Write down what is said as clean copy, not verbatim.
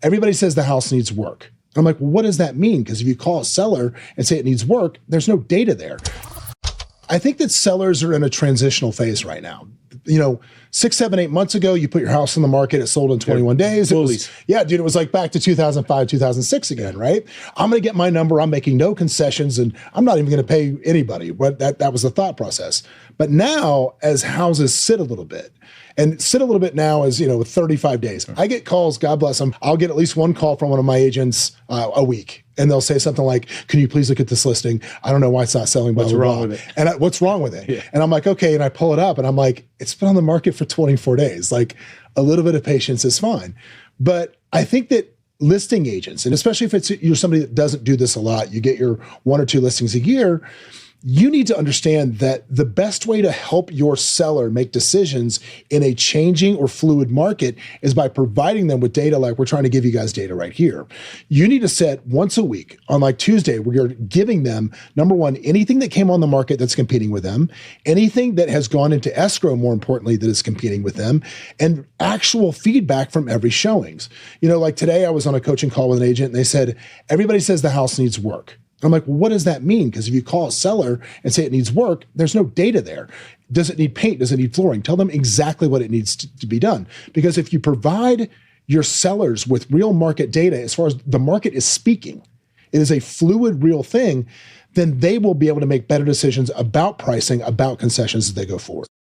everybody says the house needs work. I'm like, well, what does that mean? Because if you call a seller and say it needs work, there's no data there. I think that sellers are in a transitional phase right now. 6, 7, 8 months ago, you put your house on the market, it sold in 21 days. It was like back to 2005, 2006 again, right? I'm going to get my number. I'm making no concessions, and I'm not even going to pay anybody. But that was the thought process. But now, as houses sit a little bit, and sit a little bit now is, 35 days. I get calls, God bless them. I'll get at least one call from one of my agents a week. And they'll say something like, can you please look at this listing? I don't know why it's not selling. What's wrong with it? And what's wrong with it? Yeah. And I'm like, okay. And I pull it up and I'm like, it's been on the market for 24 days. Like, a little bit of patience is fine. But I think that listing agents, and especially if you're somebody that doesn't do this a lot, you get your 1 or 2 listings a year, you need to understand that the best way to help your seller make decisions in a changing or fluid market is by providing them with data like we're trying to give you guys data right here. You need to set once a week on like Tuesday where you're giving them, number one, anything that came on the market that's competing with them, anything that has gone into escrow, more importantly, that is competing with them, and actual feedback from every showings. Like today I was on a coaching call with an agent and they said, everybody says the house needs work. I'm like, well, what does that mean? Because if you call a seller and say it needs work, there's no data there. Does it need paint? Does it need flooring? Tell them exactly what it needs to be done. Because if you provide your sellers with real market data, as far as the market is speaking, it is a fluid, real thing, then they will be able to make better decisions about pricing, about concessions as they go forward.